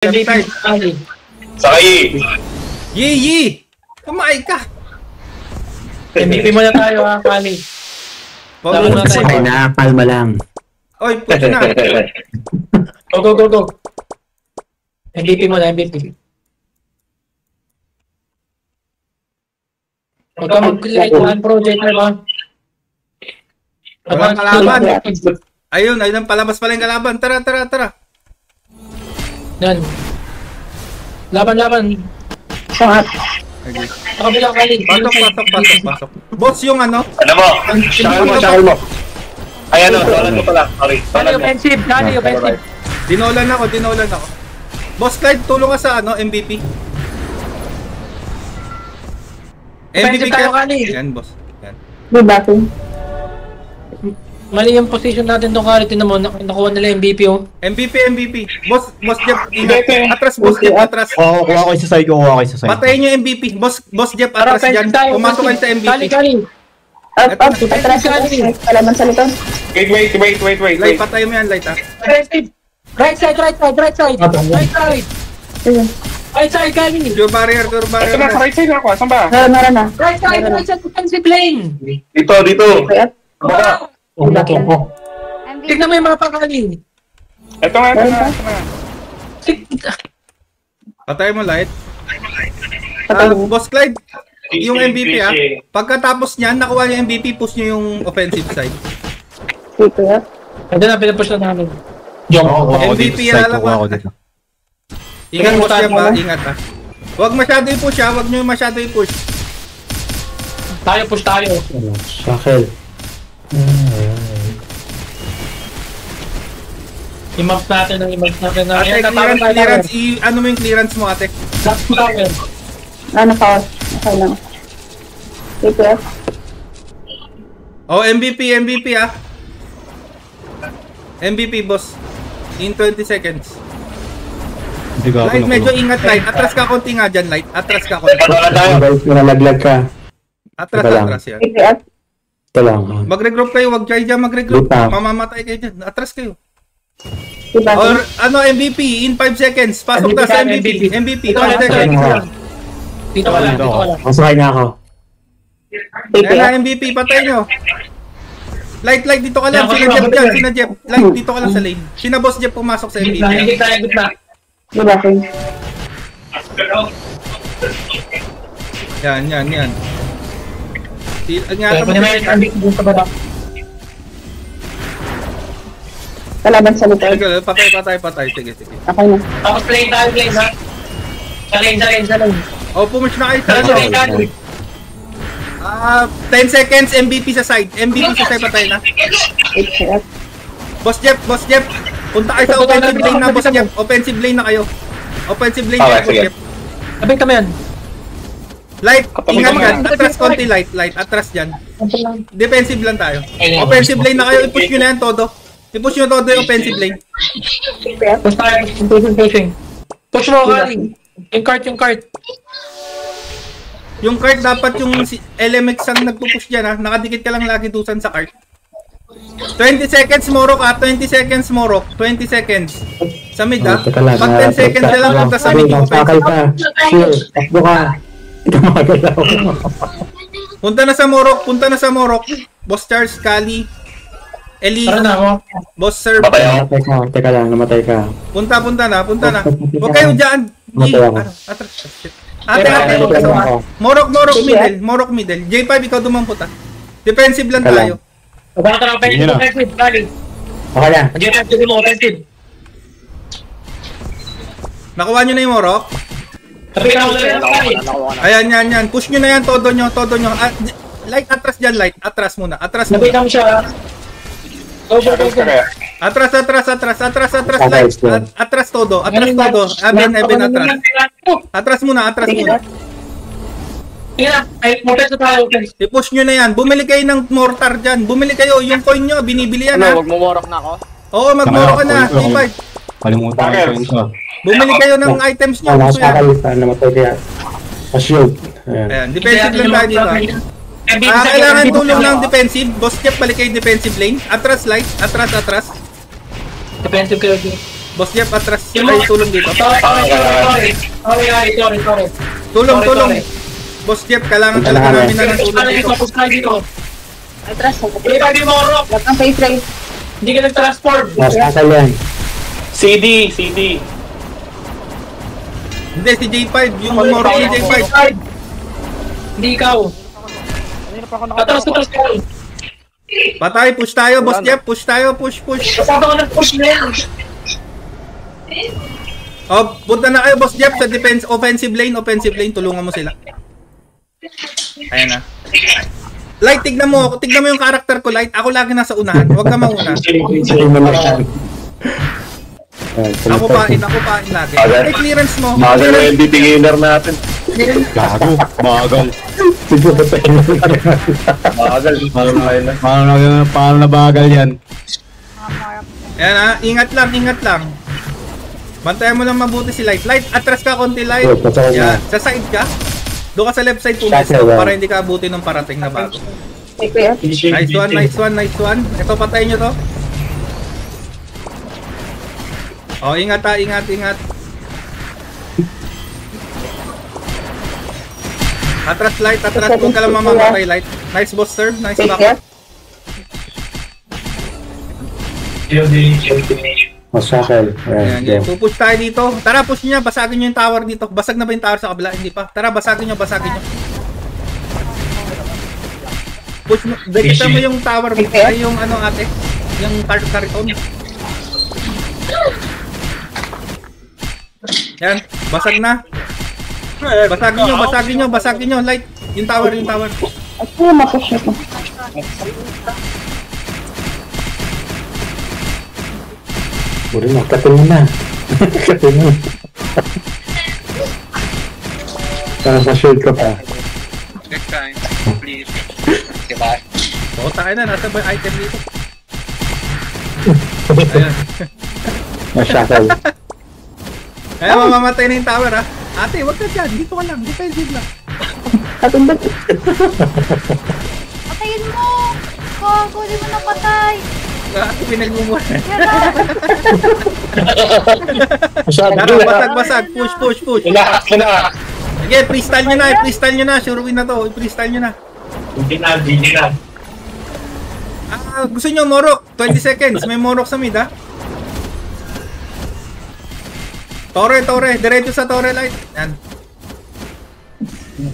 MVP. Sakay! Yee! Kumain ka! MVP mo na tayo ha, Kali. Laban na tayo. Sakay na, palma lang. Oy, push na. Go. MVP mo na, MVP. Huwag ka mag-like one project na ba? Walang kalaban. Ayun ang palabas pala yung kalaban. Tara. Yan. Laban. Okay. Nakabilang Kali. Pasok. Boss yung ano? Ano mo? Shakal mo. Ay ano, dolan ko pala. Sorry. Kali offensive. Dinolan ako. Boss Clyde, tulong ka sa ano, MVP. Offensive tayo, Kali. Yan, boss. Yan. Mali yung position natin tong Kali. Tinan mo, nakuha nila MVP oh. MVP. Boss Jeff, ingat. Atras, boss Jeff, atras. Oo, kuha ko sa side. Patayin nyo yung MVP. Boss Jeff, atras dyan. Pumasok kayo sa MVP. Kali. Atras kalaban sa likod. Wait. Light, patay mo yan, Light, ha? Right side. Right side, Kali. Your barrier. Ito na, sa right side ako. Saan ba? Meron na. Right side, defensive lane. Dito. Baka. Tignan mo yung mga Kali. Ito na. Patay mo, Light. Boss Clyde, yung MVP, ha? Pagkatapos niyan, nakuha niya MVP, push niyo yung offensive side. Dito ya. Ito na, pinapush na namin. MVP na lang, ha? Ingat mo siya ba? Ingat, ha? Huwag masyado i-push, ha? Huwag niyo masyado i-push. Push tayo. Shakal. I-map natin. Ate, clearance, ano mo yung clearance mo, ate? Power. Okay lang. Dito ya. Oh, MVP, ha? MVP, boss. In 20 seconds. Light, medyo ingat, Light. Atras ka konti nga dyan, Light. Atras ka konti. Nalaglag ka. Atras yan. Dito ya. Ito lang. Mag-regroup kayo, wag kayo dyan mag-regroup. Lupa. Mamamatay kayo dyan. Atras kayo. Diba? Or ano, MVP, in 5 seconds. Pasok na sa MVP. MVP, 5 seconds. Dito ka lang. Masakay na ako. Dito Yan ya. na, MVP, patay nyo. Light, dito ka lang. Sina Jeff dyan, sina Jeff. Light, dito ka lang sa lane. Sina Boss Jeff pumasok sa MVP. Gitna. Diba? Yan. Ingatan mo. Kalaban sa likod. Patay. Sige. Okay na. Tapos plane ha. Sa lane. Oh, pumish na kayo sa ano. 10 seconds, MVP sa side. Patay na. Dito ya. Boss Jeff. Punta kayo sa offensive lane na, Boss Jeff. Offensive lane na kayo. Offensive lane na, Boss Jeff. Abay kami yan. Light, ingat ka. Atras konti, Light. Atras dyan. Defensive lang tayo. Offensive lane na kayo. I-push nyo na yan todo. I-push nyo todo yung offensive lane. Dito ya. Push tayo. Pushing. Push mo, Kali. Yung cart. Yung cart dapat yung LMX ang nagpupush dyan, ha. Nakadikit ka lang lagi dusan sa cart. 20 seconds Morok, 20 seconds Morok. 20 seconds. Sa mid, ha. Pag 10 seconds na lang punta sa mid yung offensive. Takbo ka. Ito magalaw. Punta na sa Morok. Boss Charles, Kali, Eli, Tara na ako. Boss Sir. Teka lang, namatay ka. Punta na. Huwag kayo dyan. Namatay ako. Atras. Ate, Morok middle. J5, ikaw dumampot, ha. Defensive lang tayo. Baka ka offensive, Kali. Okay na. Defensive mo, offensive. Nakuha nyo na yung Morok. Sabi ka lang, Kali. Ayan. Push nyo na yan, todo nyo. Light, atras dyan, Light. Atras muna. Sabi ka mo siya. Go. Atras, Light. Atras todo. Eben, atras. Atras muna. Ay, mortar sa tayo. I-push nyo na yan. Bumili kayo ng mortar dyan. Bumili kayo. Yung coin nyo, binibili yan, ha. Huwag mo morok na ako. Oo, mag-morok ka na. J5. Kalimutan ko yung isa. Bumili kayo ng items nyo. Gusto yan. Namatay kaya. Pa-shield. Ayan, defensive lang tayo dito, ha. Kailangan tulong ng defensive. Boss Jeff, balik kayo defensive lane. Atras, Light. Atras. Defensive kayo. Boss Jeff, atras. Ay, tulong dito. Sorry. Tulong. Sorry. Boss Jeff, kailangan talaga namin na ng tulong dito. Atras. Hindi mo rock. Wag kang face ray. Hindi ka nag-transform. Mas kasal yan. CD. Hindi, si J5. Yung Morok ni J5. Hindi ikaw. Atras. Patay, push tayo, Boss Jeff. Push tayo, push. Kasama ko ng-push na yan. Oh, punta na kayo, Boss Jeff, sa offensive lane. Tulungan mo sila. Ayan na. Light, tignan mo yung karakter ko, Light. Ako lagi nasa unahan. Huwag ka mauna. Ako pain lagi. Ay, clearance mo. Magal na yung MVP-gainer natin. Gago. Magal. Sige, patayin mo. Magal. Paano na bagal yan? Ayan ha, ingat lang. Bantayan mo lang mabuti si Light. Light, atras ka konti, Light. Yan, sa side ka. Doon ka sa left side para hindi ka abutin ng parating na bago. Nice one. Ito, patayin nyo to. Oh, ingat. Atras, Light. Huwag ka lang mamamatay, Light. Nice boss serve. Nice back. Masakal. Ayan. Pupush tayo dito. Tara, push niya. Basagin nyo yung tower dito. Basag na ba yung tower sa kabila? Hindi pa. Tara, basagin nyo. Push mo. Dekita mo yung tower mo. Ay, yung ano ate. Yung kariton. Yan. Basag na. Basagin nyo. Light. Yung tower. At kaya mapush ito. Buri mo, katin mo na. Parang sa shield ka pa. Next time, please. Diba? Oo, tayo na. Nasa ba yung item dito? Ayan. Masakal. Ayan, mamamatay na yung tower ha. Ate, wag ka dyan. Dito ka lang. Defensive lang. Katundot. Patayin mo! Gago, di mo napatay! Ate, pinagmumura. Masyado Tara, basag. Push. Inaak. Sige, freestyle nyo na. Sure win na to. I-freestyle nyo na. Hindi na. Gusto nyo Morok? 20 seconds. May Morok sa mid ha. Tore. Diretso sa Tore, Light. Yan.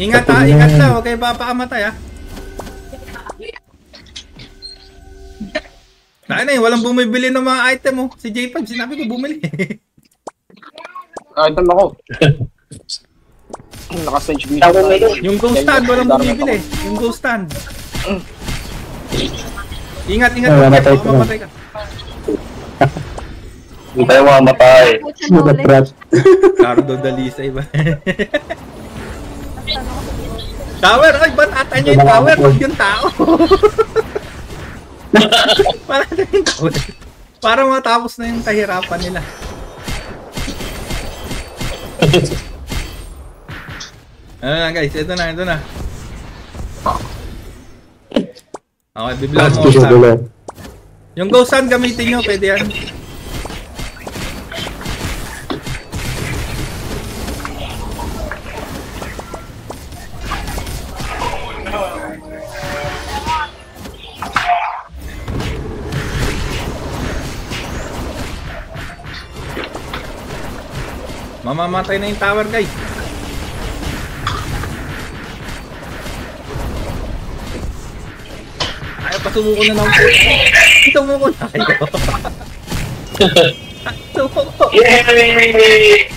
Ingat na. Huwag kayo papakamatay ha. Tayo na walang bumibili ng mga item Si J5, sinabi ko bumili. Item ako. Naka-stage dito. Yung ghost stand, walang bumibili. Yung ghost stand. Ingat. Mamatay ka. Hindi tayo mamamatay. Cardo Dalisa iba. Tower! Ay, ba't ata nyo yung tower? Huwag yung tao. Para matapos na yung kahirapan nila. Ano na guys, ito na. Okay, bibigyan mo sa. Yung ghost stand gamitin nyo, pwede yan. Mamamatay na yung tower guys. Ayaw, pasumuko na lang po. Sumuko na kayo. Sumuko. Yay!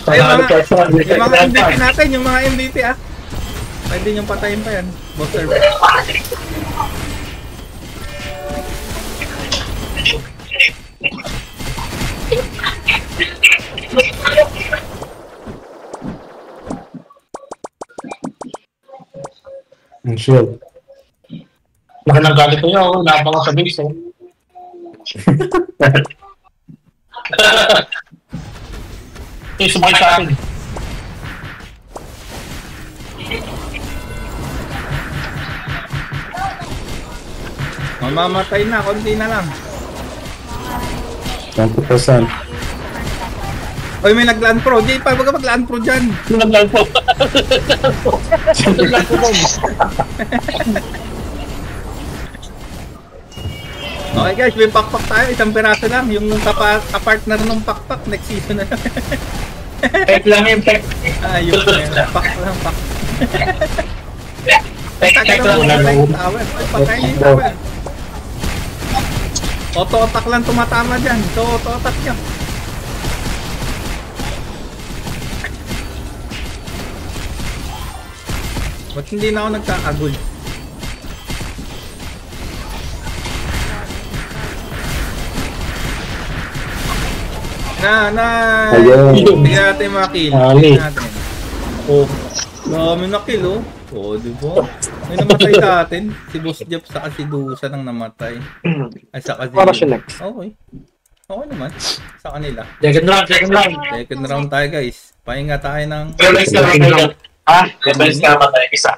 Yung mga MVP natin, yung mga MVP pwede niyong patayin pa yan. Boss server. Ang shield. Laki ng galit ko niya, napaka sa base, sumay sa akin. Mamamatay na, konti na lang. 20%. Oy, may nag-land pro. Jay, pa baga mag-land pro dyan. Naglang po. Okay guys, may pakpak tayo. Isang piraso lang. Yung kapartner ng pakpak, next season na lang. Pek lang yung pek. Ayun. Pak lang, pak. Pek lang. Tower. Patay yung tower. Auto-attack lang tumatama dyan. So, auto-attack niya. Ba't hindi na ako nagkakagul? Ayun. Tingnan natin mga kill. Ali. Tingnan natin. Oh, dami na kill oh. Oh, di ba? May namatay sa atin. Si Boss Jeff saka si Dusa nang namatay. Ay, saka si... Para siya next. Okay. Okay naman. Sa kanila. Second round, second round. Second round tayo guys. Pahinga tayo ng... Pero next na matay ka. Ha? Next na matay isa.